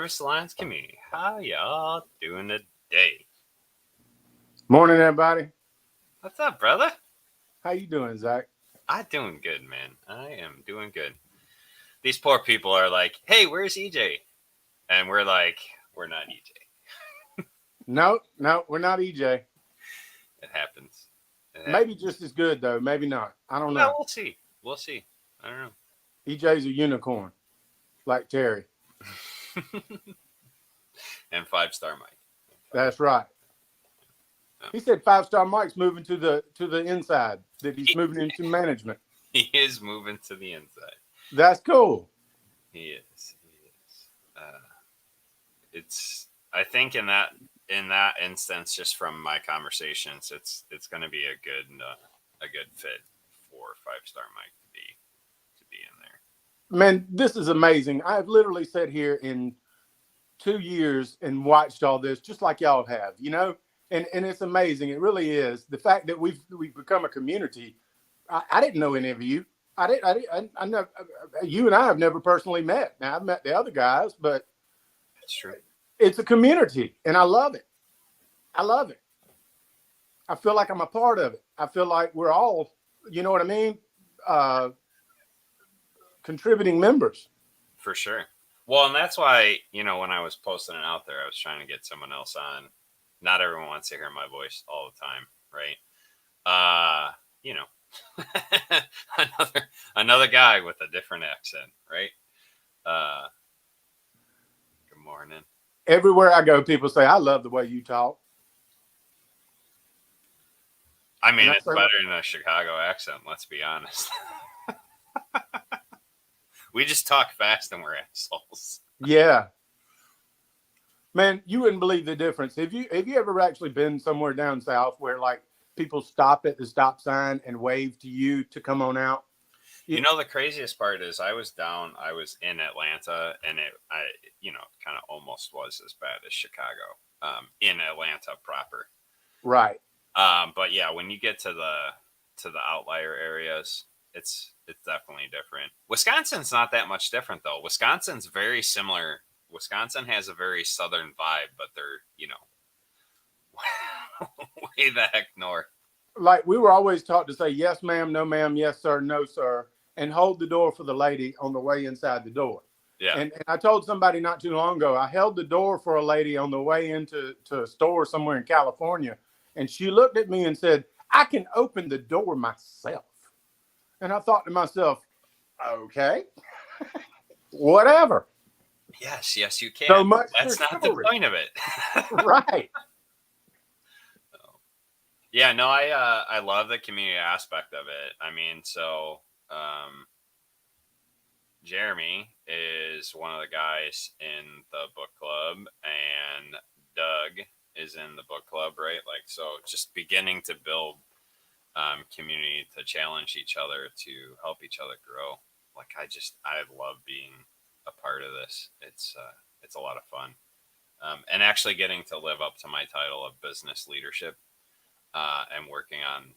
Harvest Alliance community. How y'all doing today? Morning, everybody. What's up, brother? How you doing, Zach? I'm doing good, man. I am doing good. These poor people are like, hey, where's EJ? And we're like, we're not EJ. No, we're not EJ. It happens. Maybe just as good though. Maybe not. I don't Yeah, know. we'll see. We'll see. I don't EJ's a unicorn, like Terry. know. And 5-star Mike. That's right. He said 5-star Mike's moving to the inside. That he's moving into management. He is moving to the inside. That's cool. He is. It's. I think in that instance, just from my conversations, it's going to be a good fit for 5-star Mike to be in there. Man, this is amazing. I've literally sat here in 2 years and watched all this, just like y'all have, and it's amazing. It really is. The fact that we've become a community. I didn't know any of you. I never. You and I have never personally met. Now I've met the other guys, but That's true. it's a community, and I love it. I love it. I feel like I'm a part of it. I feel like we're all, you know what I mean, contributing members. For sure. Well, and that's why, when I was posting it out there, I was trying to get someone else on. Not everyone wants to hear my voice all the time, right? Another guy with a different accent, right? Good morning. Everywhere I go, people say, I love the way you talk. I mean, it's better than a Chicago accent, let's be honest. We just talk fast and we're assholes. Yeah. Man, you wouldn't believe the difference. Have you ever actually been somewhere down south where like people stop at the stop sign and wave to you to come on out? The craziest part is I was in Atlanta, and it kind of almost was as bad as Chicago, in Atlanta proper. Right. But yeah, when you get to the outlier areas, it's definitely different. Wisconsin's not that much different though. Wisconsin's very similar. Wisconsin has a very southern vibe, but they're, way the heck north. Like we were always taught to say, yes, ma'am, no, ma'am, yes, sir, no, sir, and hold the door for the lady on the way inside the door. Yeah. And I told somebody not too long ago, I held the door for a lady on the way into a store somewhere in California. And she looked at me and said, I can open the door myself. And I thought to myself, okay, whatever. Yes, you can. So much That's not the point of it. Right. Yeah, no, I love the community aspect of it. I mean, so Jeremy is one of the guys in the book club, and Doug is in the book club, right? Like, so just beginning to build community to challenge each other, to help each other grow. Like, I love being a part of this. It's a lot of fun, and actually getting to live up to my title of business leadership, and working on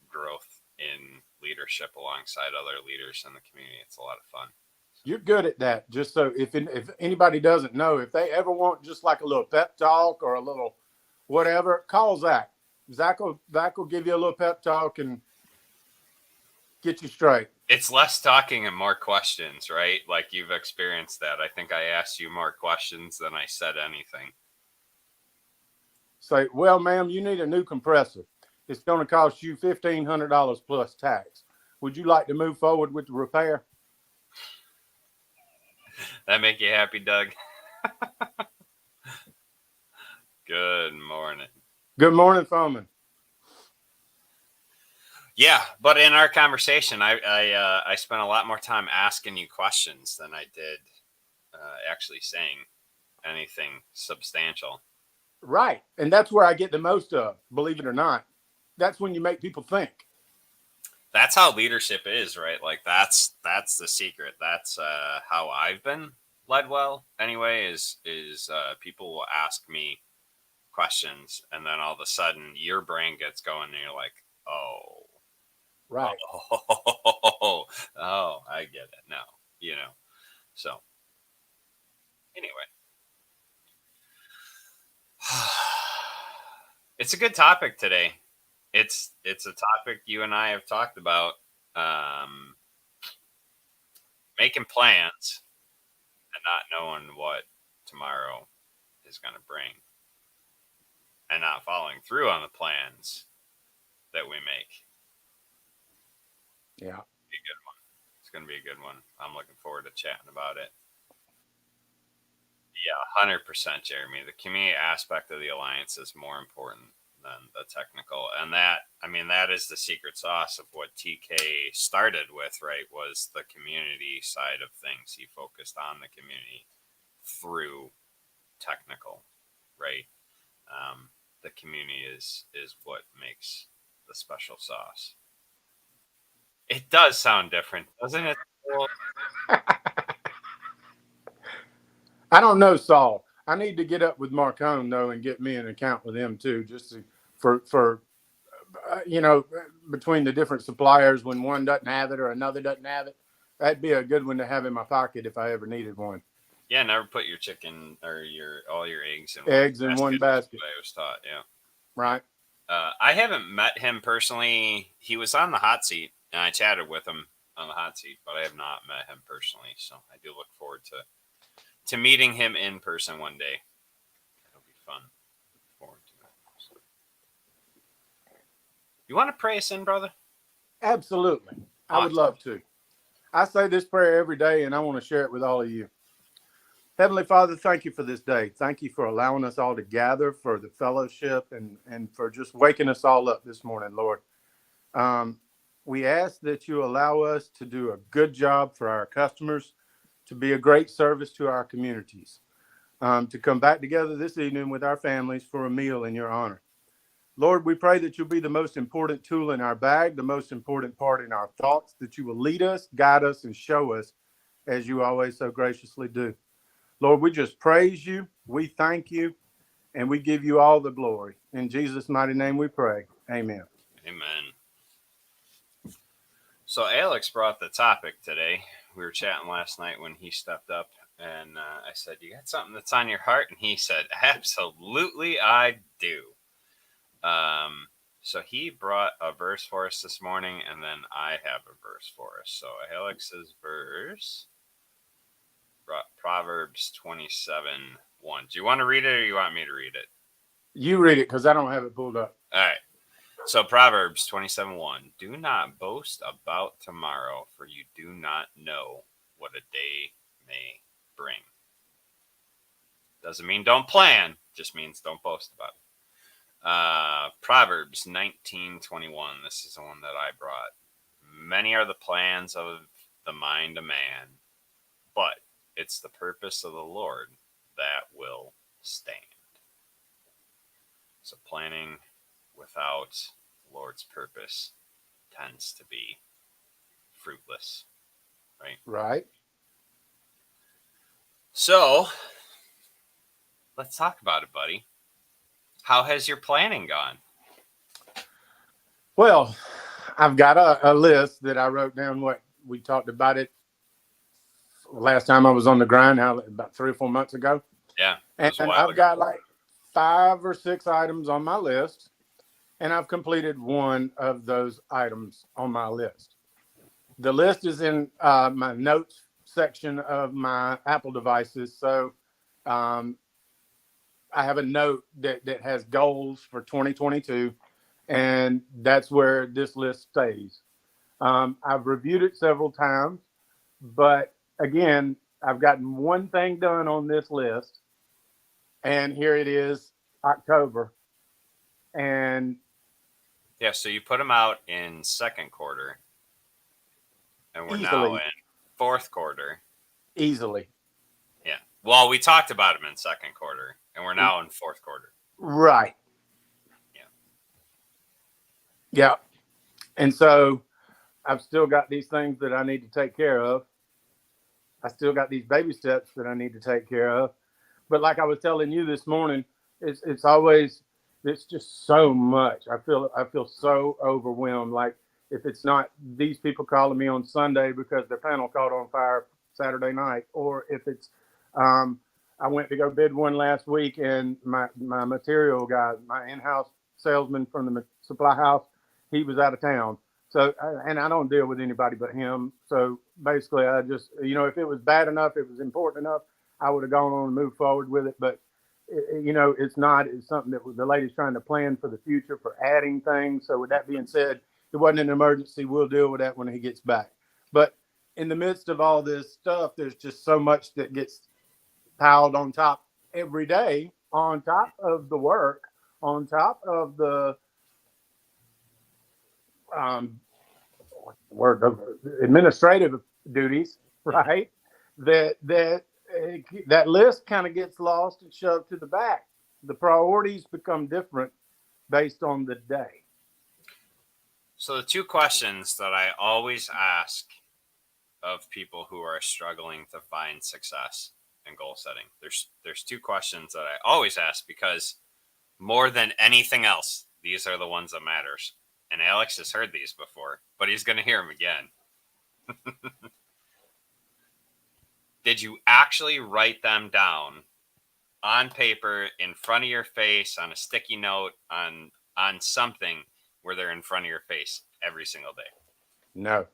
growth in leadership alongside other leaders in the community. It's a lot of fun. You're good at that. Just so if anybody doesn't know, if they ever want just like a little pep talk or a little whatever, call Zach. Zach will give you a little pep talk and get you straight. It's less talking and more questions, right? Like, you've experienced that. I think I asked you more questions than I said anything. Say, well, ma'am, you need a new compressor. It's going to cost you $1,500 plus tax. Would you like to move forward with the repair? That make you happy, Doug? Good morning. Good morning, Foreman. Yeah, but in our conversation, I spent a lot more time asking you questions than I did actually saying anything substantial. Right. And that's where I get the most of, believe it or not. That's when you make people think. That's how leadership is, right? Like, that's the secret. That's how I've been led well anyway, is people will ask me questions, and then all of a sudden your brain gets going and you're like, oh, right. Oh, I get it now, So Anyway, it's a good topic today. It's a topic you and I have talked about. Um, Making plans and not knowing what tomorrow is going to bring, and not following through on the plans that we make. Yeah. Be a good one. It's going to be a good one. I'm looking forward to chatting about it. Yeah, 100%, Jeremy. The community aspect of the alliance is more important than the technical. And that, I mean, that is the secret sauce of what TK started with, right? Was the community side of things. He focused on the community through technical, right? The community is what makes the special sauce. It does sound different, doesn't it? Well, I don't know, Saul. I need to get up with Marcone though and get me an account with him too, just to, for you know, between the different suppliers when one doesn't have it or another doesn't have it. That'd be a good one to have in my pocket if I ever needed one. yeah, never put your chicken or your all your eggs in one Eggs in one basket. Is basket, what I was taught. Yeah. right? I haven't met him personally. He was on the hot seat, and I chatted with him on the hot seat, but I have not met him personally. So I do look forward to meeting him in person one day. It'll be fun. Forward to it. So. You want to pray us in, brother? Absolutely. I would love to. I say this prayer every day, and I want to share it with all of you. Heavenly Father, thank you for this day. Thank you for allowing us all to gather, for the fellowship, and for just waking us all up this morning, Lord. Um, we ask that you allow us to do a good job for our customers, to be a great service to our communities, to come back together this evening with our families for a meal in your honor. Lord, we pray that you'll be the most important tool in our bag, the most important part in our thoughts, that you will lead us, guide us, and show us as you always so graciously do. Lord, we just praise you, we thank you, and we give you all the glory. In Jesus' mighty name we pray. Amen. Amen. So Alex brought the topic today. We were chatting last night when he stepped up, and I said, "You got something that's on your heart?" And he said, "Absolutely, I do." So he brought a verse for us this morning, and then I have a verse for us. So Alex's verse brought Proverbs 27:1. Do you want to read it, or you want me to read it? You read it because I don't have it pulled up. All right. So Proverbs 27:1. Do not boast about tomorrow, for you do not know what a day may bring. Doesn't mean don't plan, just means don't boast about it. Proverbs 19:21. This is the one that I brought. Many are the plans of the mind of man, but it's the purpose of the Lord that will stand. So planning without the Lord's purpose tends to be fruitless, right? Right. So let's talk about it, buddy. How has your planning gone? Well, I've got a list that I wrote down what we talked about it last time I was on the grind, about 3 or 4 months ago. Yeah, it And was a while I've ago. got like 5 or 6 items on my list, and I've completed one of those items on my list. The list is in my notes section of my Apple devices. So um, I have a note that has goals for 2022, and that's where this list stays. I've reviewed it several times, but again, I've gotten one thing done on this list, and here it is, October, and Yeah, so you put them out in second quarter, and we're now easily, in fourth quarter. easily, Yeah. Well, we talked about them in second quarter, and we're now in fourth quarter. right, Yeah. yeah, and so I've still got these things that I need to take care of. I still got these baby steps that I need to take care of. But like I was telling you this morning, it's always it's just so much. I feel so overwhelmed. Like if it's not these people calling me on Sunday because their panel caught on fire Saturday night, or if it's um, I went to go bid one last week, and my material guy, my in-house salesman from the supply house, he was out of town. So, and I don't deal with anybody but him. So basically, I just, if it was bad enough, it was important enough, I would have gone on and moved forward with it. But it's not. It's something that the lady's trying to plan for the future for adding things. So with that being said, it wasn't an emergency. We'll deal with that when he gets back. But in the midst of all this stuff, there's just so much that gets piled on top every day, on top of the work, on top of the um, word of administrative duties, right? That list kind of gets lost and shoved to the back. The priorities become different based on the day. So the two questions that I always ask of people who are struggling to find success in goal setting, there's two questions that I always ask, because more than anything else, these are the ones that matters. And Alex has heard these before, but he's going to hear them again. Did you actually write them down on paper, in front of your face, on a sticky note, on something where they're in front of your face every single day? No.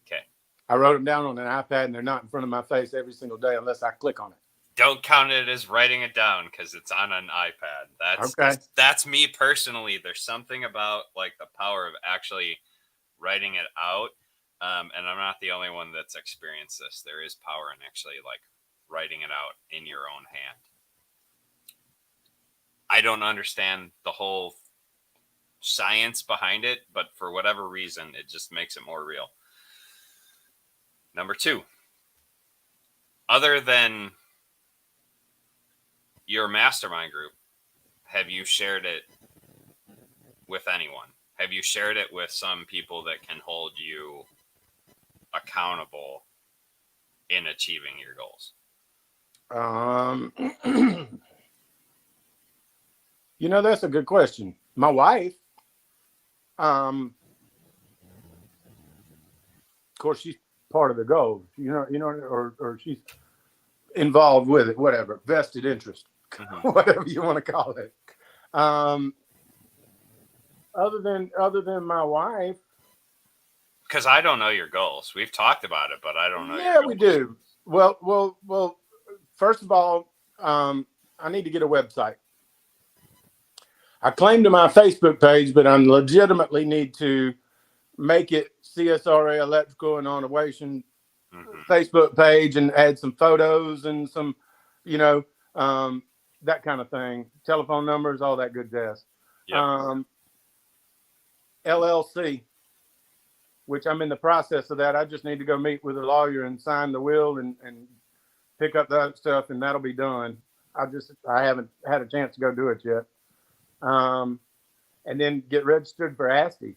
Okay. I wrote them down on an iPad, and they're not in front of my face every single day unless I click on it. Don't count it as writing it down because it's on an iPad. That's me personally. There's something about like the power of actually writing it out. And I'm not the only one that's experienced this. There is power in actually like writing it out in your own hand. I don't understand the whole science behind it, but for whatever reason, it just makes it more real. Number two, other than your mastermind group, have you shared it with anyone? Have you shared it with some people that can hold you accountable in achieving your goals? That's a good question. My wife, of course, she's part of the goals, or she's involved with it, whatever, vested interest, whatever you want to call it. Other than my wife, because I don't know your goals. We've talked about it, but I don't know. Yeah, we do. Well. First of all, I need to get a website. I claim to my Facebook page, but I legitimately need to make it CSRA Electrical and Automation Facebook page and add some photos and some, that kind of thing. Telephone numbers, all that good jazz. Yep. LLC, which I'm in the process of that. I just need to go meet with a lawyer and sign the will and pick up that stuff, and that'll be done. I haven't had a chance to go do it yet. And then get registered for ASTI.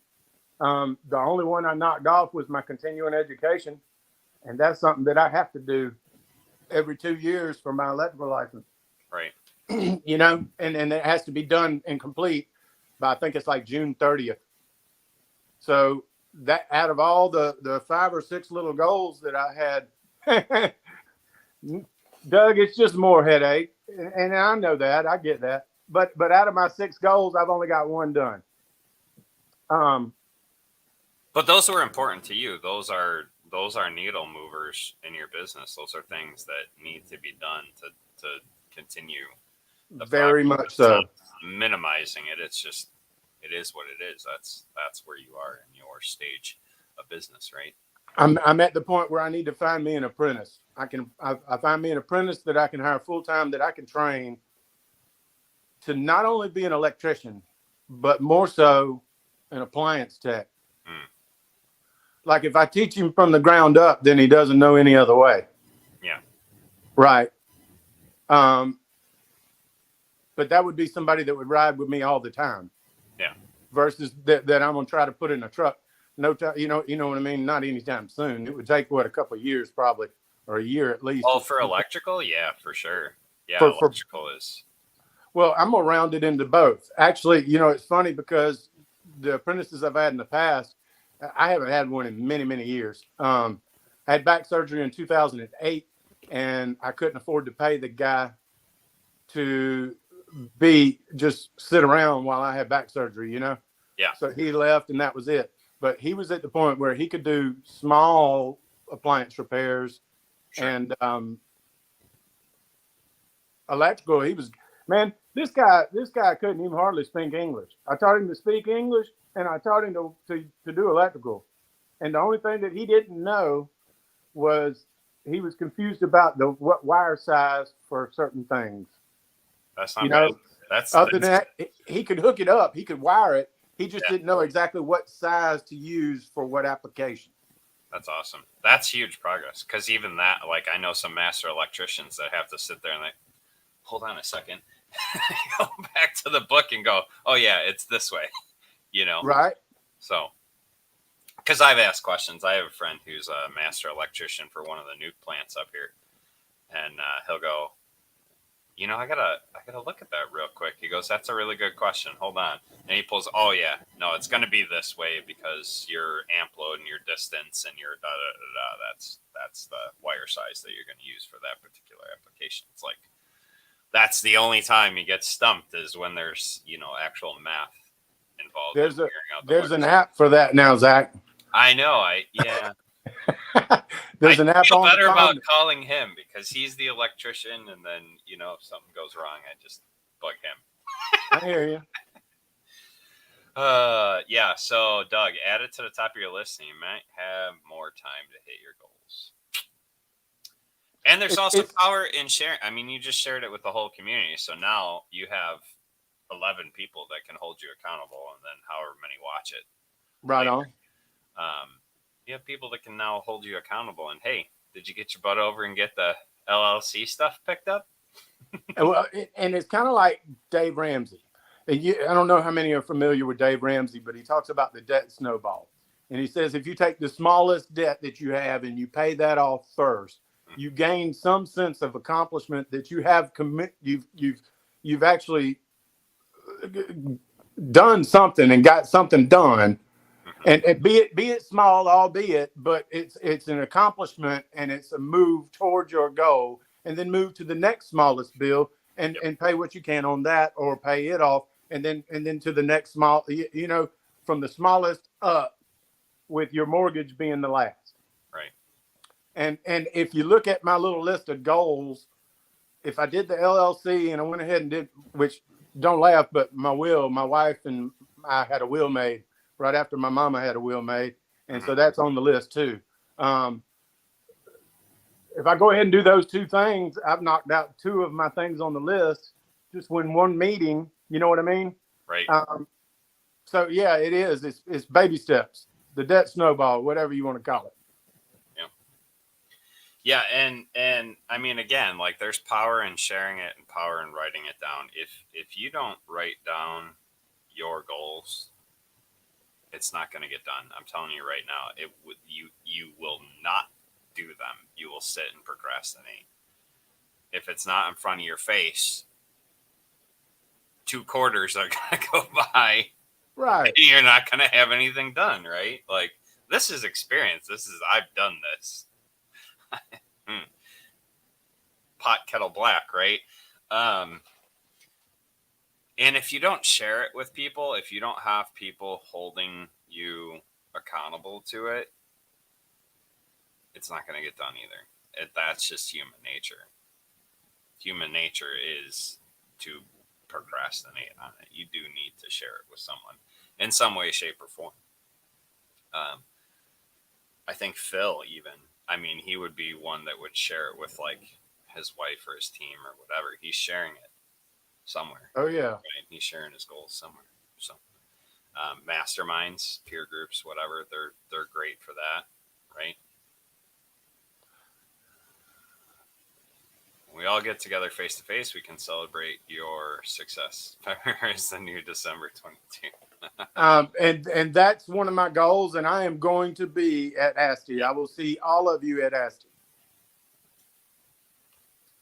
The only one I knocked off was my continuing education, and that's something that I have to do every 2 years for my electrical license. Right. And it has to be done and complete by, I think it's like June 30th. So that out of all the 5 or 6 little goals that I had, Doug, it's just more headache. And I know that. I get that. But out of my 6 goals, I've only got 1 done. But those were important to you. Those are needle movers in your business. Those are things that need to be done to continue. Very much so. Minimizing it. It's just, it is what it is. That's where you are in your stage of business, right? I'm at the point where I need to find me an apprentice. I find me an apprentice that I can hire full time, that I can train to not only be an electrician, but more so an appliance tech. Like if I teach him from the ground up, then he doesn't know any other way. Yeah. Right. But that would be somebody that would ride with me all the time. Yeah. Versus that I'm gonna try to put in a truck. No time, you know what I mean? Not anytime soon. It would take a couple of years probably, or a year at least. Oh, for electrical? Yeah, for sure. Yeah, electrical is. Well, I'm gonna round it into both. Actually, it's funny because the apprentices I've had in the past, I haven't had one in many, many years. I had back surgery in 2008, and I couldn't afford to pay the guy to be just sit around while I had back surgery, you know. Yeah. So he left, and that was it. But he was at the point where he could do small appliance repairs Sure. and electrical. He was, man. This guy couldn't even hardly speak English. I taught him to speak English, and I taught him to do electrical. And the only thing that he didn't know was he was confused about the what wire size for certain things. That's You not bad. know, other than That's that, he could hook it up. He could wire it. He just yeah. didn't know exactly what size to use for what application. That's awesome. That's huge progress. Because even that, like, I know some master electricians that have to sit there and like, hold on a second, go back to the book and go, oh yeah, it's this way, you know. Right. So, because I've asked questions. I have a friend who's a master electrician for one of the nuke plants up here, and he'll go, you know, I gotta look at that real quick. He goes, that's a really good question. Hold on. And he pulls, oh yeah, no, it's gonna be this way because your amp load and your distance and your da da da da. That's the wire size that you're gonna use for that particular application. It's like that's the only time you get stumped is when there's, you know, actual math involved in There's a figuring out the there's wire an size. app for that now, Zach. I know. Yeah. There's I an app feel on the better about phone. calling him because he's the electrician, and then, you know, if something goes wrong, I just bug him. I hear you. Yeah. So, Doug, add it to the top of your list, and you might have more time to hit your goals. And there's also It's power in sharing. I mean, you just shared it with the whole community, so now you have 11 people that can hold you accountable, and then however many watch it right later. on. You have people that can now hold you accountable. And hey, did you get your butt over and get the LLC stuff picked up? And it's kind of like Dave Ramsey. I don't know how many are familiar with Dave Ramsey, but he talks about the debt snowball. And he says if you take the smallest debt that you have and you pay that off first, you gain some sense of accomplishment that you have you've actually done something and got something done. And be it small, albeit, but it's an accomplishment and it's a move towards your goal, and then move to the next smallest bill Yep. and pay what you can on that or pay it off, and then to the next small, from the smallest up, with your mortgage being the last. Right. And if you look at my little list of goals, if I did the LLC and I went ahead and did, which don't laugh, but my wife and I had a will made right after my mama had a will made, and Mm-hmm. so that's on the list too. Um, if I go ahead and do those two things, I've knocked out two of my things on the list just in one meeting. You know what I mean? Right. Um, so yeah, it is. It's baby steps. The debt snowball, whatever you want to call it. Yeah. Yeah. And I mean, again, like there's power in sharing it and power in writing it down. If you don't write down your goals, it's not going to get done. I'm telling you right now, you will not do them. You will sit and procrastinate. If it's not in front of your face, 2 quarters are going to go by. Right. You're not going to have anything done, right? Like this is experience. I've done this. Pot kettle black, right? Um, and if you don't share it with people, if you don't have people holding you accountable to it, it's not going to get done either. That's just human nature. Human nature is to procrastinate on it. You do need to share it with someone in some way, shape, or form. I think Phil, even, I mean, he would be one that would share it with like his wife or his team or whatever. He's sharing it somewhere. Oh yeah. Right? He's sharing his goals somewhere. So, masterminds, peer groups, whatever, they're great for that, right? When we all get together face to face, we can celebrate your success. February is the new December 22. And that's one of my goals, and I am going to be at ASTI. I will see all of you at ASTI.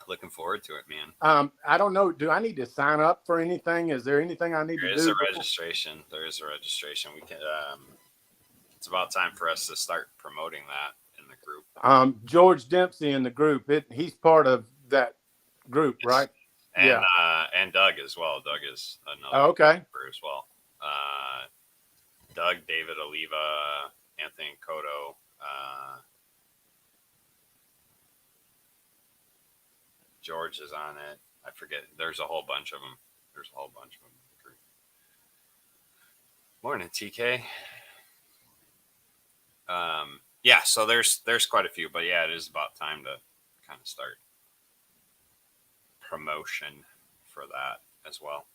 Looking forward to it, man. I don't know. Do I need to sign up for anything? Is there anything I need There to is do? a registration. There is a registration. We can. It's about time for us to start promoting that in the group. George Dempsey in the group. He's part of that group, Yes. right? Yeah. And Doug as well. Doug is Oh, another okay. member as well. Doug, David Oliva, Anthony Cotto, George is on it. I forget. There's a whole bunch of them. There's a whole bunch of them in the group. Morning, TK. Yeah, so there's quite a few, but yeah, it is about time to kind of start promotion for that as well.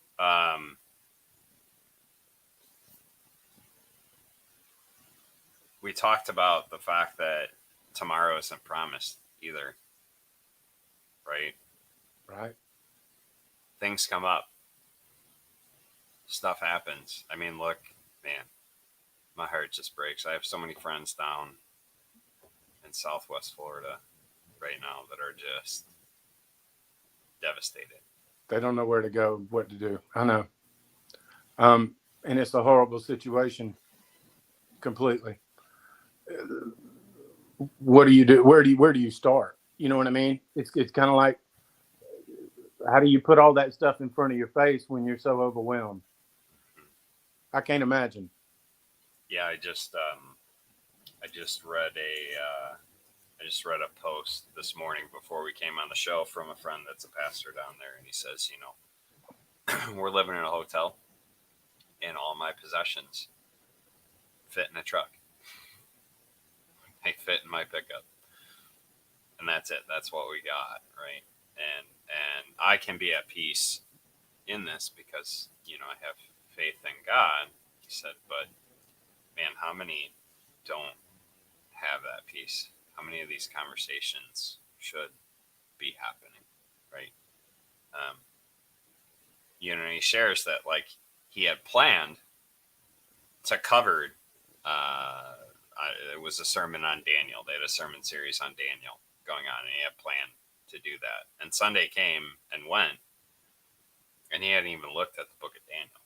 We talked about the fact that tomorrow isn't promised either, right? Right. Things come up, stuff happens. I mean, look, man, my heart just breaks. I have so many friends down in Southwest Florida right now that are just devastated. They don't know where to go, what to do. I know. And it's a horrible situation completely. What do you do? Where do you start? You know what I mean? It's kind of like, how do you put all that stuff in front of your face when you're so overwhelmed? I can't imagine. Yeah, I just read a post this morning before we came on the show from a friend that's a pastor down there, and he says, we're living in a hotel, and all my possessions fit in a truck. They fit in my pickup, and that's it. That's what we got, right? And I can be at peace in this because I have faith in God. He said, but man, how many don't have that peace? How many of these conversations should be happening, right? He shares that like he had planned to cover. It was a sermon on Daniel. They had a sermon series on Daniel going on, and he had planned to do that. And Sunday came and went, and he hadn't even looked at the book of Daniel.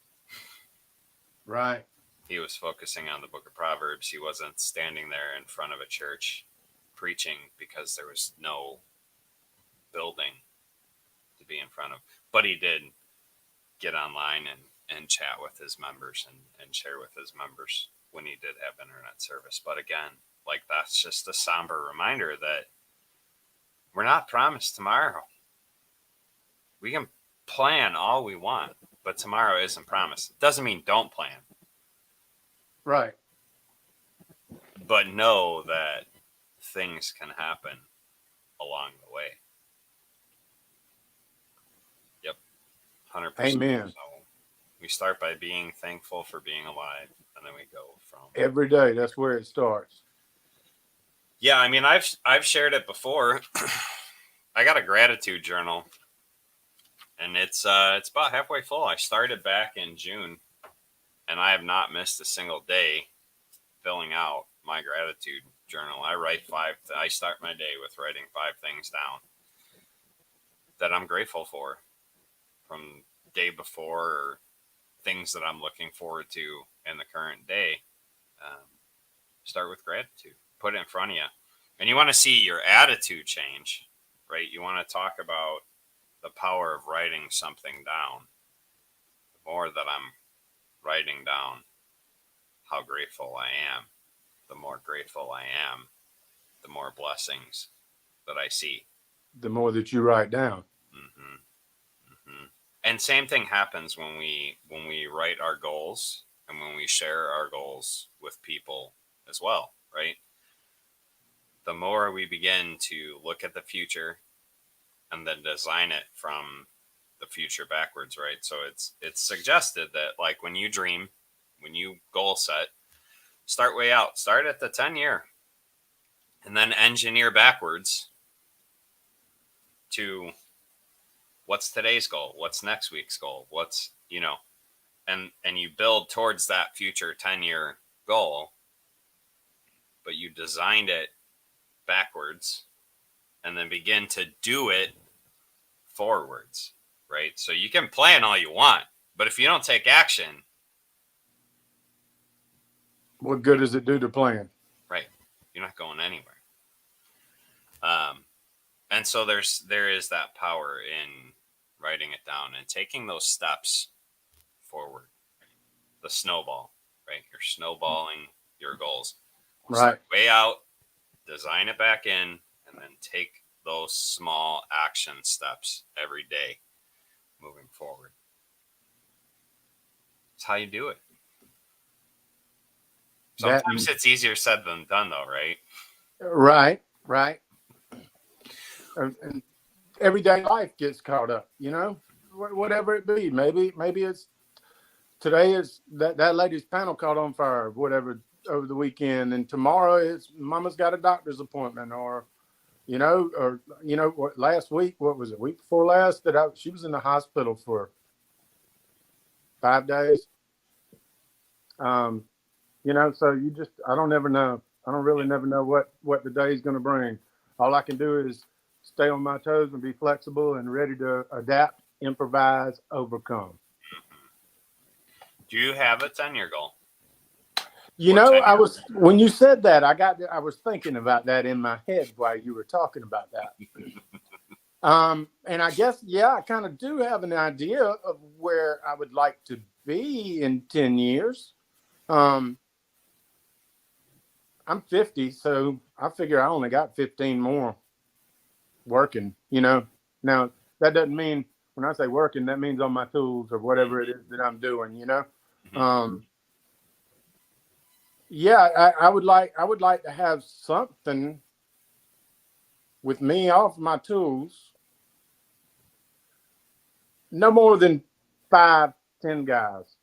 Right. He was focusing on the book of Proverbs. He wasn't standing there in front of a church preaching because there was no building to be in front of. But he did get online and chat with his members and share with his members when he did have internet service. But again, like that's just a somber reminder that we're not promised tomorrow. We can plan all we want, but tomorrow isn't promised. It doesn't mean don't plan. Right. But know that things can happen along the way. Yep. 100%. Amen. So we start by being thankful for being alive, and then we go from every day. That's where it starts. Yeah, I mean, I've shared it before. I got a gratitude journal, and it's about halfway full. I started back in June, and I have not missed a single day filling out my gratitude journal. I start my day with writing 5 things down that I'm grateful for from day before, or things that I'm looking forward to in the current day. Start with gratitude. Put it in front of you. And you want to see your attitude change, right? You want to talk about the power of writing something down. The more that I'm writing down how grateful I am, the more grateful I am, the more blessings that I see. The more that you write down. Mm-hmm. Mm-hmm. And same thing happens when we write our goals and when we share our goals with people as well, right? The more we begin to look at the future and then design it from the future backwards, right? So it's suggested that like when you dream, when you goal set, start way out, start at the 10-year, and then engineer backwards to what's today's goal, what's next week's goal, what's and you build towards that future 10-year goal, but you designed it backwards and then begin to do it forwards, right? So you can plan all you want, but if you don't take action, what good does it do to plan? right, you're not going anywhere. Um, and so there is that power in writing it down and taking those steps forward. The snowball, right? You're snowballing your goals. Right. Start way out, design it back in, and then take those small action steps every day moving forward. It's how you do it. That Sometimes it's easier said than done, though, right? right, right. And everyday life gets caught up, you know, whatever it be. Maybe it's today is that lady's panel caught on fire, whatever, over the weekend, and tomorrow it's mama's got a doctor's appointment, or last week, what was it, week before last, she was in the hospital for 5 days. Um, so I don't ever know. I don't really Yeah. never know what the day is going to bring. All I can do is stay on my toes and be flexible and ready to adapt, improvise, overcome. Do you have a 10-year goal You or know, 10-year? when you said that, I was thinking about that in my head while you were talking about that. And I guess, yeah, I kind of do have an idea of where I would like to be in 10 years. Um, I'm 50, so I figure I only got 15 more working, Now, that doesn't mean, when I say working, that means on my tools or whatever it is that I'm doing. Mm-hmm. Um, yeah, I would like to have something with me off my tools, no more than 5, 10 guys.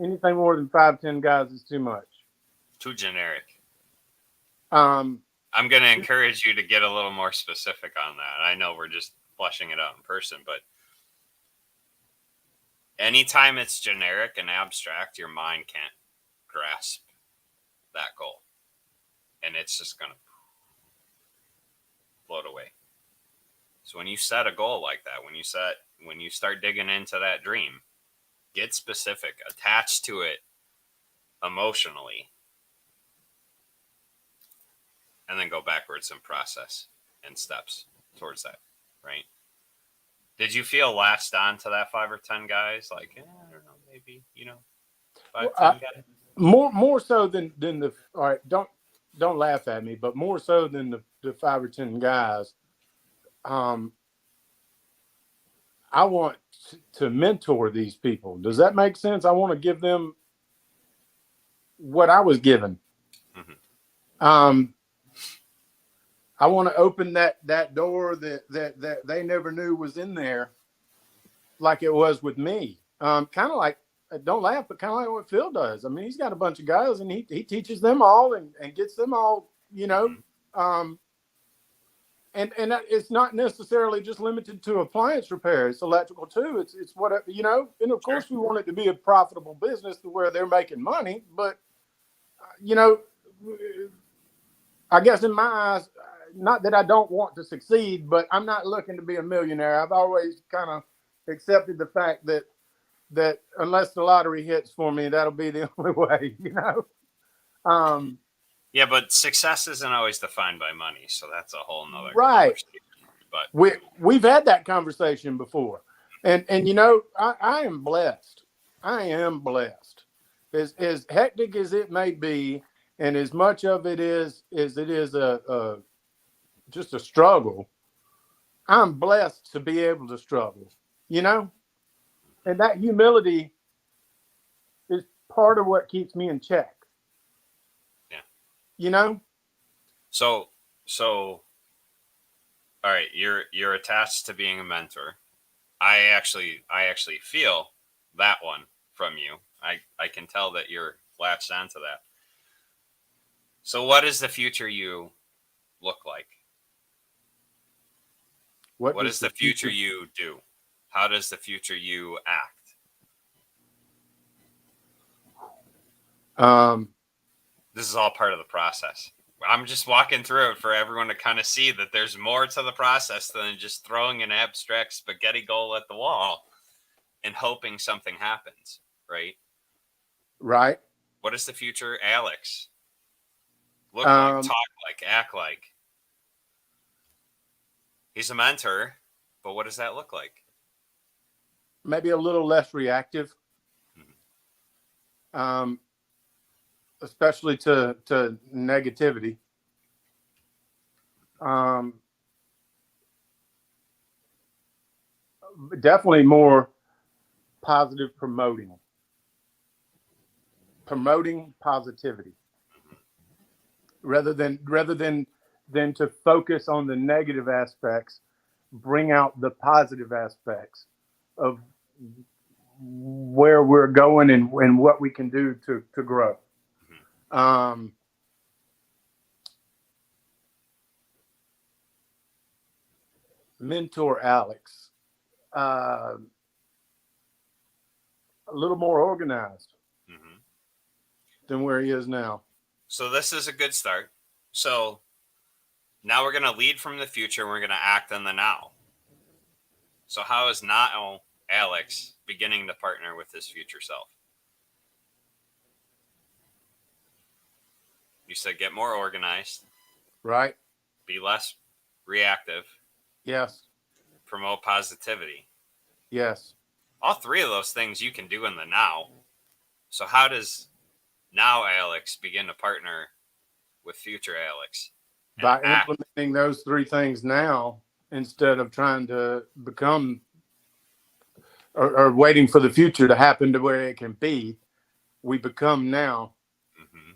Anything more than 5, 10 guys is too much. Too generic. Um, I'm going to encourage you to get a little more specific on that. I know we're just fleshing it out in person, but anytime it's generic and abstract, your mind can't grasp that goal. And it's just going to float away. So when you set a goal like that, when you start digging into that dream, get specific, attach to it emotionally, and then go backwards and process and steps towards that, right? Did you feel latched on to that 5 or 10 guys? Like, I don't know, maybe, five, I, 10 guys. more so than the, all right, don't laugh at me, but more so than the 5 or 10 guys. Um, I want to mentor these people. Does that make sense? I want to give them what I was given. Mm-hmm. Um, I want to open that door that they never knew was in there, like it was with me. Kind of like, don't laugh, but kind of like what Phil does. I mean, he's got a bunch of guys, and he teaches them all and gets them all. Mm-hmm. Um, and it's not necessarily just limited to appliance repair. It's electrical too. It's whatever, and of Sure. course we want it to be a profitable business to where they're making money. But you know, I guess in my eyes, not that I don't want to succeed, but I'm not looking to be a millionaire. I've always kind of accepted the fact that unless the lottery hits for me, that'll be the only way. Um, Yeah, but success isn't always defined by money, so that's a whole nother right. conversation. But We've had that conversation before, and I am blessed. I am blessed. As hectic as it may be, and as much of it is as it is a just a struggle, I'm blessed to be able to struggle. You know, and that humility is part of what keeps me in check. yeah, You know, so all right, you're attached to being a mentor. I actually feel that one from you. I can tell that you're latched onto that. So what does the future you look like? what What does does the the future future? you do? How does the future you act? Um, This is all part of the process. I'm just walking through it for everyone to kind of see that there's more to the process than just throwing an abstract spaghetti goal at the wall and hoping something happens, right? right. What does the future Alex look like, Um, talk like, act like? He's a mentor, but what does that look like? Maybe a little less reactive, Mhm. um, especially to negativity. Um, Definitely more positive promoting positivity rather than to focus on the negative aspects, bring out the positive aspects of where we're going and what we can do to grow. Mhm. Um, Mentor Alex, uh, a little more organized Mhm. than where he is now. So this is a good start. So now we're going to lead from the future. And we're going to act in the now. So how is now Alex beginning to partner with his future self? You said get more organized, Right? be less reactive, Yes. promote positivity. Yes. All three of those things you can do in the now. So how does now Alex begin to partner with future Alex and By act? implementing those three things now instead of trying to become or waiting for the future to happen to where it can be, we become now. Mm-hmm.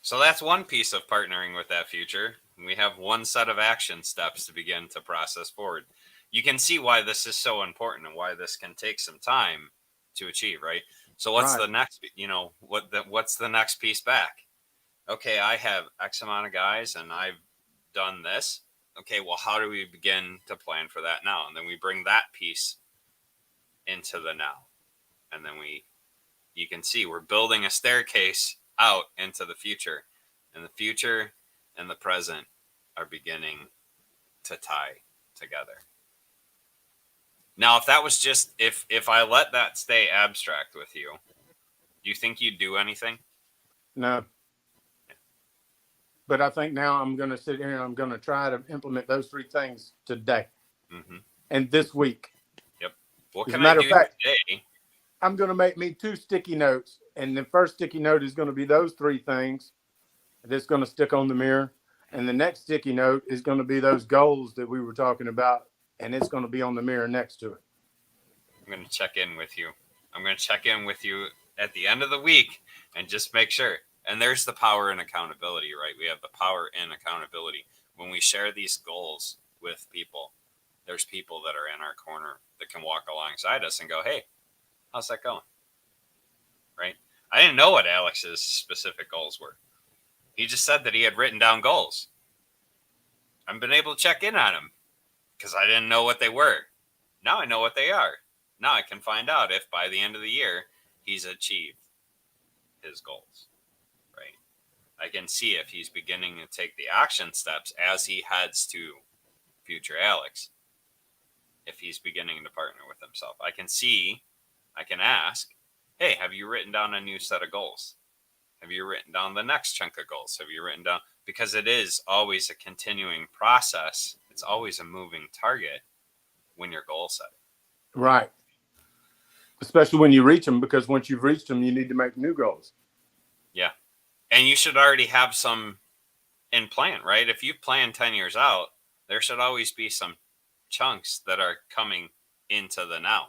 So that's one piece of partnering with that future. We have one set of action steps to begin to process forward. You can see why this is so important and why this can take some time to achieve, right? So what's Right. the next, what's the next piece back? Okay, I have X amount of guys and I've done this. Okay, well, how do we begin to plan for that now? And then we bring that piece into the now. And then you can see we're building a staircase out into the future. And the future and the present are beginning to tie together. Now, if that was just if I let that stay abstract with you, do you think you'd do anything? No. But I think now I'm going to sit here and I'm going to try to implement those three things today Mm-hmm. and this week. Yep. What As a can I matter of do fact, today? I'm going to make me two sticky notes. And the first sticky note is going to be those three things that's going to stick on the mirror. And the next sticky note is going to be those goals that we were talking about. And it's going to be on the mirror next to it. I'm going to check in with you. I'm going to check in with you at the end of the week and just make sure. And there's the power in accountability, right? We have the power in accountability. When we share these goals with people, there's people that are in our corner that can walk alongside us and go, hey, how's that going? Right? I didn't know what Alex's specific goals were. He just said that he had written down goals. I've been able to check in on him because I didn't know what they were. Now I know what they are. Now I can find out if by the end of the year he's achieved his goals, right? I can see if he's beginning to take the action steps as he heads to future Alex, if he's beginning to partner with himself. I can see, I can ask, hey, have you written down a new set of goals? Have you written down the next chunk of goals? Have you written down? Because it is always a continuing process. It's always a moving target when you're goal setting. Right. Especially when you reach them, because once you've reached them, you need to make new goals. Yeah. And you should already have some in plan, right? If you've planned 10 years out, there should always be some chunks that are coming into the now.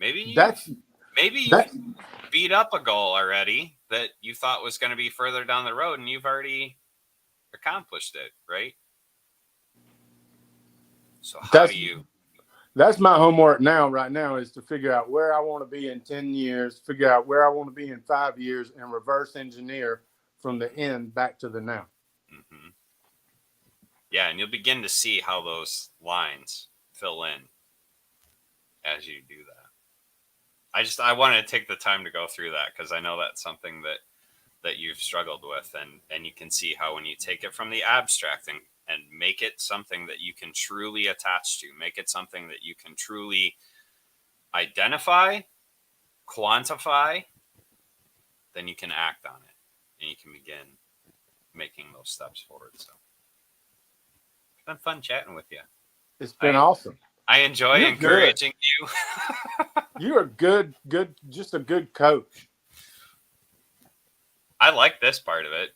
Maybe you've That's maybe you've that. beat up a goal already that you thought was going to be further down the road and you've already accomplished it, right? So how do That's you that's my homework now. Right now is to figure out where I want to be in 10 years, figure out where I want to be in 5 years, and reverse engineer from the end back to the now. mm-hmm. Yeah, and you'll begin to see how those lines fill in as you do that. I wanted to take the time to go through that because I know that's something that you've struggled with, and you can see how when you take it from the abstract and make it something that you can truly attach to, make it something that you can truly identify, quantify, then you can act on it and you can begin making those steps forward. So been fun chatting with you. It's been I awesome. I enjoy You're good. encouraging you. You're good, just a good coach. I like this part of it.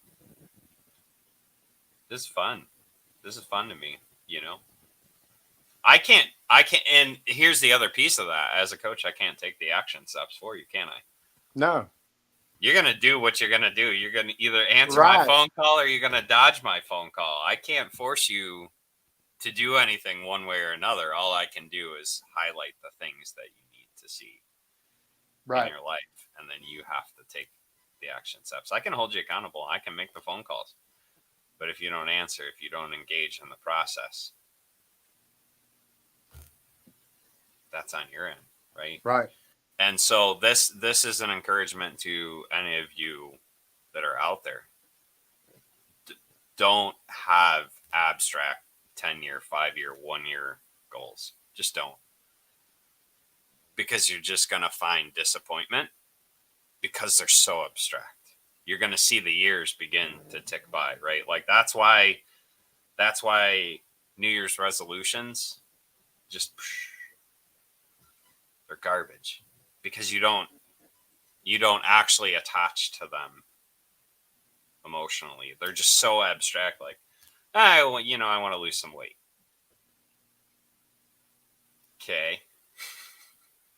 This is fun. This is fun to me, you know. I can't and here's the other piece of that. As a coach, I can't take the action steps for you, can I? No. You're going to do what you're going to do. You're going to either answer my Right. phone call or you're going to dodge my phone call. I can't force you to do anything one way or another. All I can do is highlight the things that you need to see in Right. your life, and then you have to take the action steps. I can hold you accountable. I can make the phone calls. But if you don't answer, if you don't engage in the process, that's on your end, right? Right. And so this is an encouragement to any of you that are out there. Don't have abstract 10-year, 5-year, 1-year goals. Just don't. Because you're just going to find disappointment because they're so abstract. You're going to see the years begin to tick by, right? Like that's why New Year's resolutions just they're garbage because you don't actually attach to them emotionally. They're just so abstract. Like, I want to lose some weight. Okay.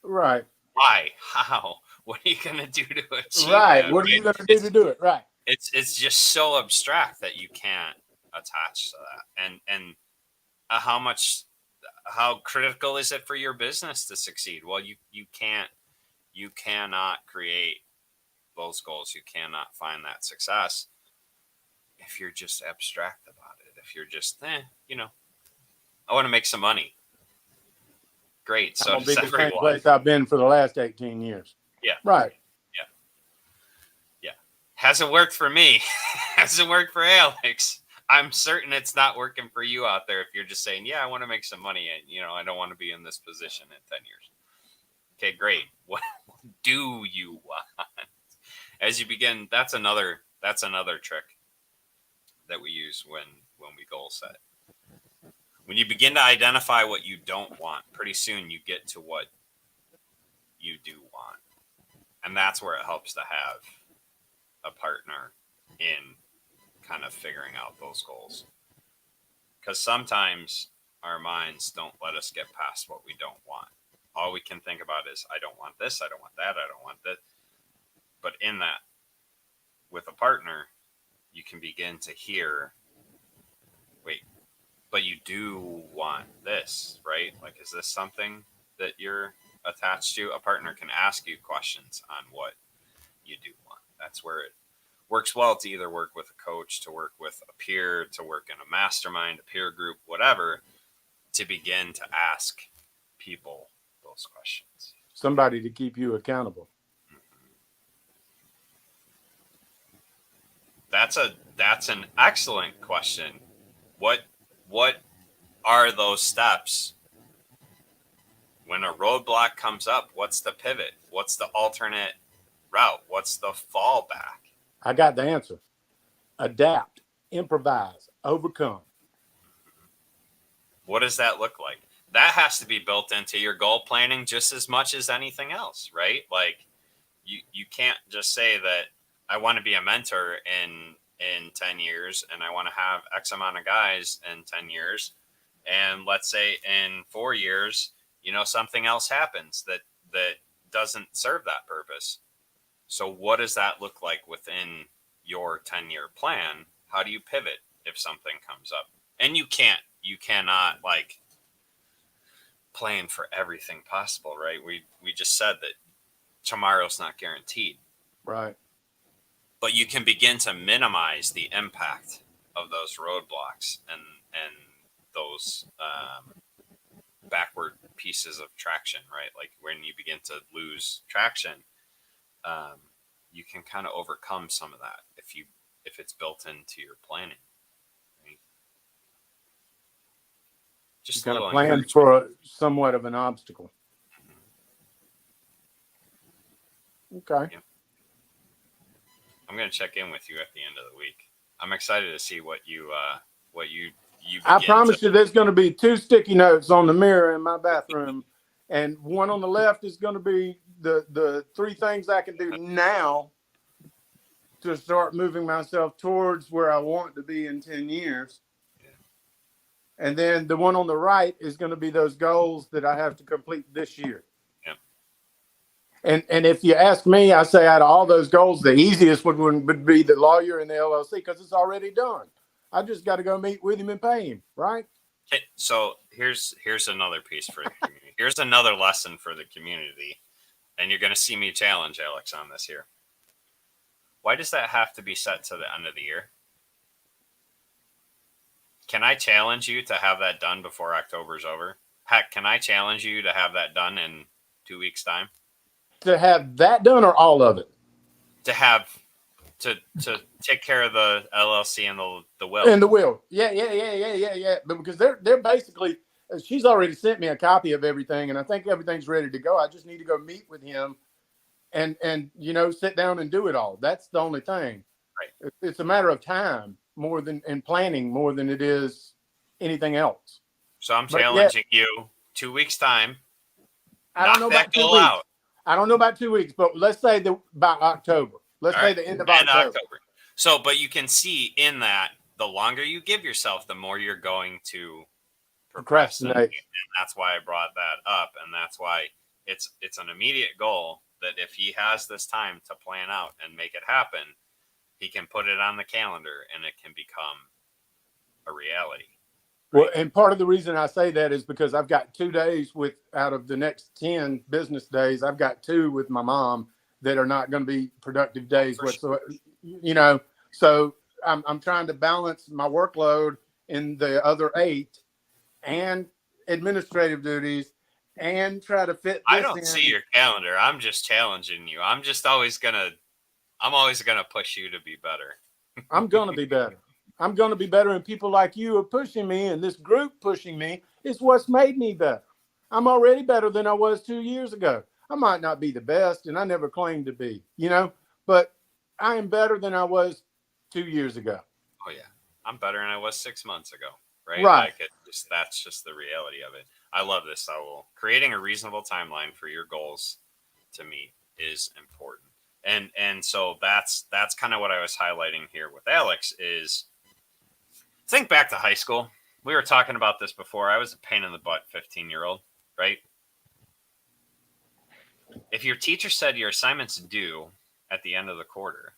Right. Why? How? What are you gonna do to achieve Right. that? What are Right? you going to do to do it? Right. It's just so abstract that you can't attach to that. And how critical is it for your business to succeed? Well, you cannot create those goals. You cannot find that success if you're just abstract about it. If you're just, I want to make some money. Great. I'm So going to does be the same everyone. place I've been for the last 18 years. Yeah. Right. Yeah. Yeah. Hasn't worked for me. Hasn't worked for Alex. I'm certain it's not working for you out there if you're just saying, yeah, I want to make some money and, I don't want to be in this position in 10 years. Okay, great. What do you want? As you begin, that's another trick that we use when we goal set. When you begin to identify what you don't want, pretty soon you get to what you do want. And that's where it helps to have a partner in kind of figuring out those goals. Because sometimes our minds don't let us get past what we don't want. All we can think about is, I don't want this, I don't want that, I don't want that. But in that, with a partner, you can begin to hear, wait, but you do want this, right? Like, is this something that you're attached to? A partner can ask you questions on what you do want. That's where it works well to either work with a coach, to work with a peer, to work in a mastermind, a peer group, whatever, to begin to ask people those questions. Somebody to keep you accountable. That's an excellent question. What are those steps when a roadblock comes up? What's the pivot? What's the alternate route? What's the fallback? I got the answer. Adapt, improvise, overcome. What does that look like? That has to be built into your goal planning just as much as anything else, right? Like you can't just say that I want to be a mentor in 10 years and I want to have X amount of guys in 10 years. And let's say in 4 years, something else happens that doesn't serve that purpose. So what does that look like within your 10-year plan? How do you pivot if something comes up? And you cannot like plan for everything possible, right? We just said that tomorrow's not guaranteed. Right. But you can begin to minimize the impact of those roadblocks and those backward pieces of traction, right? Like when you begin to lose traction, you can kind of overcome some of that if it's built into your planning. Right? Just You a kind of little plan encouragement. for somewhat of an obstacle. Okay. Yeah. I'm going to check in with you at the end of the week. I'm excited to see what you you I begin to. promise you, there's going to be 2 sticky notes on the mirror in my bathroom, and one on the left is going to be the 3 things I can do now to start moving myself towards where I want to be in 10 years. And then the one on the right is going to be those goals that I have to complete this year. Yeah. And if you ask me, I say out of all those goals, the easiest would be the lawyer and the LLC because it's already done. I just got to go meet with him and pay him, right? Okay, so here's another piece for the community. Here's another lesson for the community, and you're going to see me challenge Alex on this here. Why does that have to be set to the end of the year? Can I challenge you to have that done before October's over? Heck, can I challenge you to have that done in 2 weeks' time? To have that done or all of it? To have to take care of the LLC and the will. And the will. Yeah. But because they're basically, she's already sent me a copy of everything, and I think everything's ready to go. I just need to go meet with him and sit down and do it all. That's the only thing. Right. It's a matter of time more than and planning more than it is anything else. So I'm challenging you 2 weeks time. I don't know about 2 weeks. Out. I don't know about 2 weeks, but let's say by October. Let's say the end of October. So, but you can see in that the longer you give yourself, the more you're going to procrastinate. And that's why I brought that up, and that's why it's an immediate goal that if he has this time to plan out and make it happen, he can put it on the calendar and it can become a reality. Well, and part of the reason I say that is because I've got 2 days out of the next 10 business days, I've got 2 with my mom that are not going to be productive days whatsoever. Sure. So I'm trying to balance my workload in the other 8 and administrative duties and try to fit this I don't see your calendar. I'm just challenging you. I'm always gonna push you to be better. I'm gonna be better. I'm going to be better, and people like you are pushing me, and this group pushing me is what's made me better. I'm already better than I was 2 years ago. I might not be the best, and I never claimed to be, but I am better than I was 2 years ago. Oh, yeah. I'm better than I was 6 months ago, right? Right. Like that's just the reality of it. I love this, Saul. Creating a reasonable timeline for your goals to meet is important. And so that's kind of what I was highlighting here with Alex is think back to high school. We were talking about this before. I was a pain in the butt 15-year-old, right? If your teacher said your assignment's due at the end of the quarter,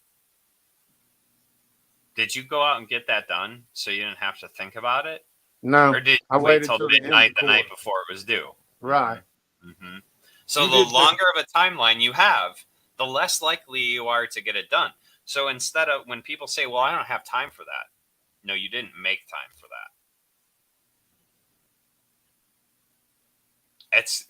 did you go out and get that done so you didn't have to think about it? No. Or did you wait till midnight the night before it was due? Right. Mm-hmm. So the longer of a timeline you have, the less likely you are to get it done. So instead of when people say, well, I don't have time for that. No, you didn't make time for that.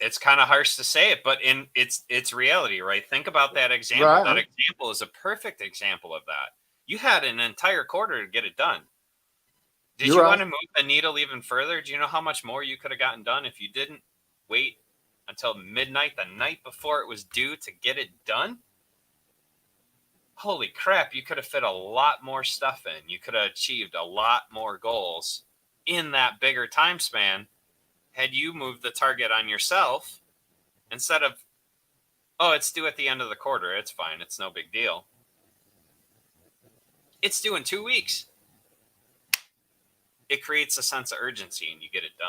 It's kind of harsh to say it, but it's reality, right? Think about that example. Right. That example is a perfect example of that. You had an entire quarter to get it done. Did you want to move the needle even further? Do you know how much more you could have gotten done if you didn't wait until midnight the night before it was due to get it done? Holy crap, you could have fit a lot more stuff in. You could have achieved a lot more goals in that bigger time span had you moved the target on yourself instead of, oh, it's due at the end of the quarter. It's fine. It's no big deal. It's due in 2 weeks. It creates a sense of urgency and you get it done.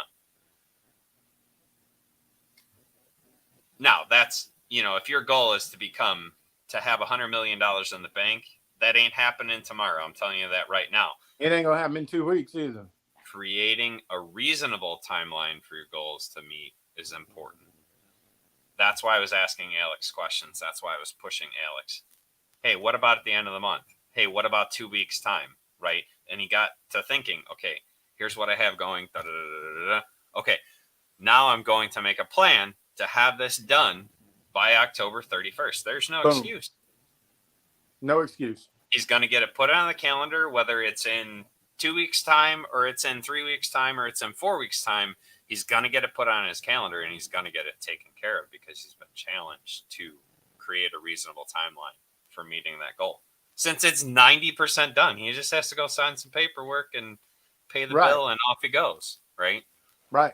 Now, that's, if your goal is to have $100 million in the bank, that ain't happening tomorrow. I'm telling you that right now. It ain't going to happen in 2 weeks either. Creating a reasonable timeline for your goals to meet is important. That's why I was asking Alex questions. That's why I was pushing Alex. Hey, what about at the end of the month? Hey, what about 2 weeks' time? Right? And he got to thinking, okay, here's what I have going. Da, da, da, da, da. Okay, now I'm going to make a plan to have this done by October 31st. There's no excuse. No excuse. He's going to get it put on the calendar, whether it's in 2 weeks' time or it's in 3 weeks' time or it's in 4 weeks' time. He's going to get it put on his calendar and he's going to get it taken care of because he's been challenged to create a reasonable timeline for meeting that goal. Since it's 90% done, he just has to go sign some paperwork and pay the Right. bill, and off he goes, right? Right.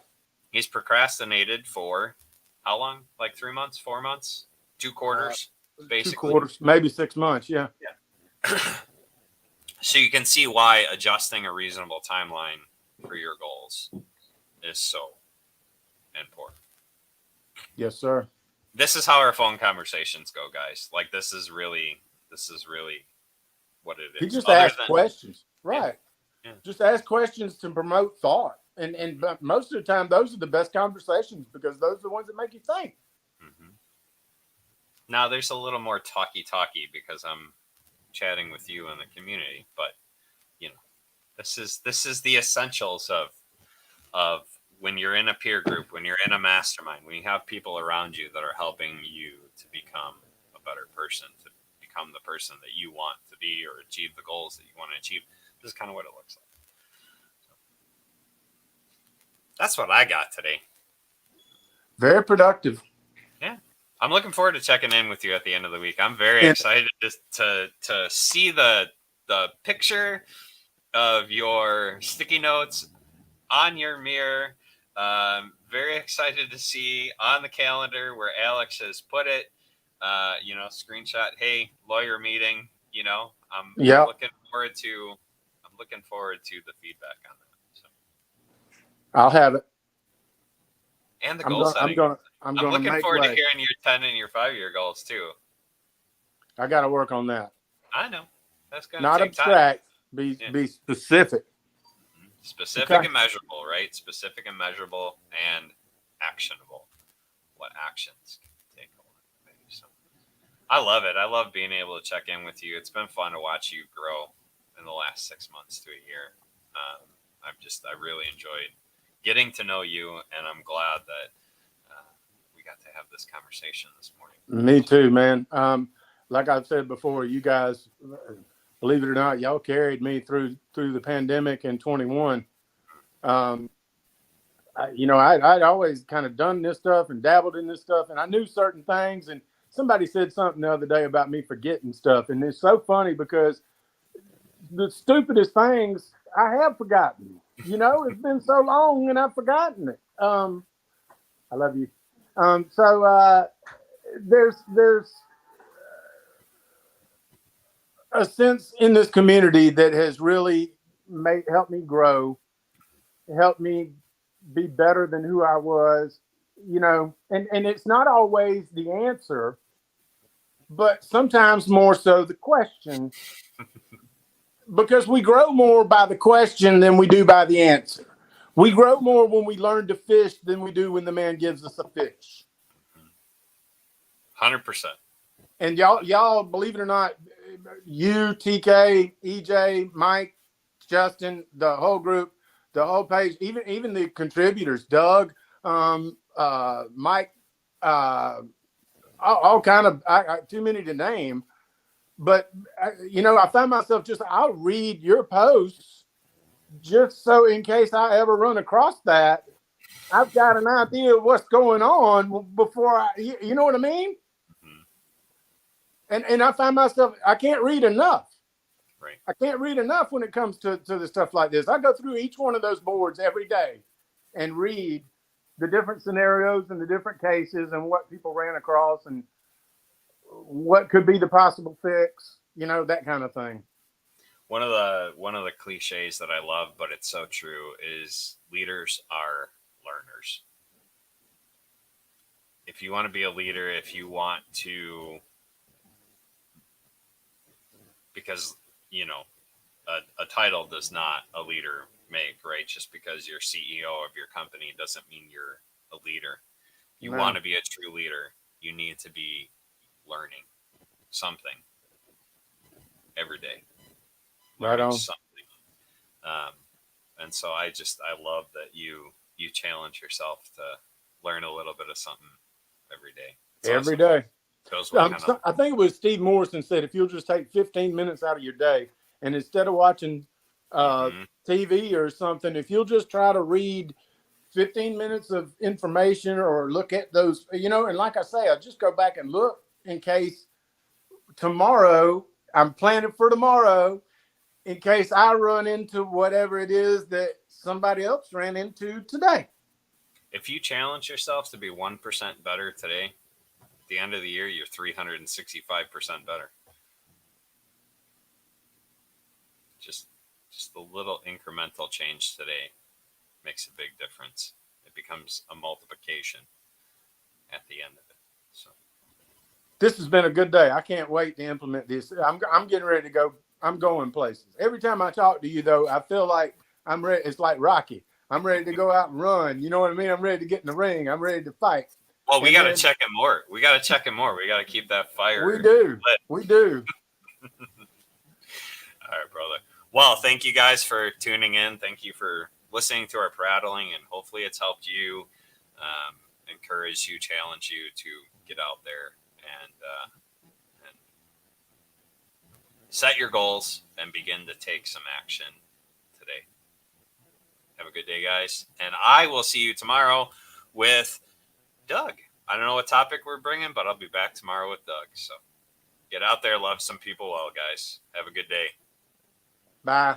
He's procrastinated for how long? Like 3 months, 4 months, two Uh, quarters, two basically. quarters, maybe 6 months. Yeah. Yeah. So you can see why adjusting a reasonable timeline for your goals is so important. Yes, sir. This is how our phone conversations go, guys. Like this is really what it He is. just Other asked than questions. yeah, Right. yeah. Just ask questions to promote thought. And but most of the time, those are the best conversations because those are the ones that make you think. Mm-hmm. Now there's a little more talky because I'm chatting with you in the community, but you know, this is the essentials of when you're in a peer group, when you're in a mastermind, when you have people around you that are helping you to become a better person, to become the person that you want to be or achieve the goals that you want to achieve. This is kind of what it looks like. So that's what I got today. Very productive. Yeah. I'm looking forward to checking in with you at the end of the week. I'm very And excited to see the picture of your sticky notes on your mirror. Very excited to see on the calendar where Alex has put it. Screenshot. Hey, lawyer meeting. I'm yeah, looking forward to. I'm looking forward to the feedback on that. So, I'll have it. and the I'm goal gonna. I'm setting. gonna. I'm I'm gonna looking make forward to way. hearing your 10 and your 5 year goals too. I got to work on that. I know that's going to Not take time. abstract. Be Yeah. be specific. Specific Okay. and measurable, right? Specific and measurable and actionable. What actions can you take along the way? So I love it. I love being able to check in with you. It's been fun to watch you grow in the last 6 months to a year. I really enjoyed getting to know you, and I'm glad that we got to have this conversation this morning. Me So, too, man. Like I've said before, you guys, believe it or not, y'all carried me through the pandemic in 21. Um, I'd always kind of done this stuff and dabbled in this stuff, and I knew certain things. And somebody said something the other day about me forgetting stuff, and it's so funny because the stupidest things I have forgotten. It's been so long, and I've forgotten it. I love you. So there's a sense in this community that has really made helped me grow, helped me be better than who I was, and it's not always the answer, but sometimes more so the question, because we grow more by the question than we do by the answer. We grow more when we learn to fish than we do when the man gives us a fish. 100%. And y'all, believe it or not, you, TK, EJ, Mike, Justin, the whole group, the whole page, even the contributors, Doug, Mike, all kind of, too many to name. But I find myself I'll read your posts just so in case I ever run across that, I've got an idea of what's going on before you know what I mean? Mm-hmm. And I find myself, I can't read enough. Right. I can't read enough when it comes to the stuff like this. I go through each one of those boards every day and read the different scenarios and the different cases and what people ran across and what could be the possible fix, that kind of thing. One of the cliches that I love, but it's so true, is leaders are learners. If you want to be a leader, if you want to, because a title does not a leader make, right? Just because you're CEO of your company doesn't mean you're a leader. If you No. want to be a true leader, you need to be learning something every day, Right learning on. something. Um, and so I love that you challenge yourself to learn a little bit of something every day. It's Every awesome. day. Shows what kind of I think it was Steve Morrison said if you'll just take 15 minutes out of your day and instead of watching mm-hmm. TV or something, if you'll just try to read 15 minutes of information or look at those, and like I say, I just go back and look in case tomorrow, I'm planning for tomorrow. in case I run into whatever it is that somebody else ran into today. If you challenge yourself to be 1% better today, at the end of the year, you're 365% better. Just, just the little incremental change today makes a big difference. It becomes a multiplication at the end of it. So This has been a good day. I can't wait to implement this. I'm getting ready to go. I'm going places. Every time I talk to you, though, I feel like I'm ready. It's like Rocky. I'm ready to go out and run. You know what I mean? I'm ready to get in the ring. I'm ready to fight. well, we And got to then check it more. We got to check it more. We got to keep that we fire do. lit. We do. All right, brother. Well, thank you guys for tuning in. Thank you for listening to our prattling, and hopefully it's helped you, encourage you, challenge you to get out there and set your goals and begin to take some action today. Have a good day, guys. And I will see you tomorrow with Doug. I don't know what topic we're bringing, but I'll be back tomorrow with Doug. So get out there, love some people well, guys. Have a good day. Bye.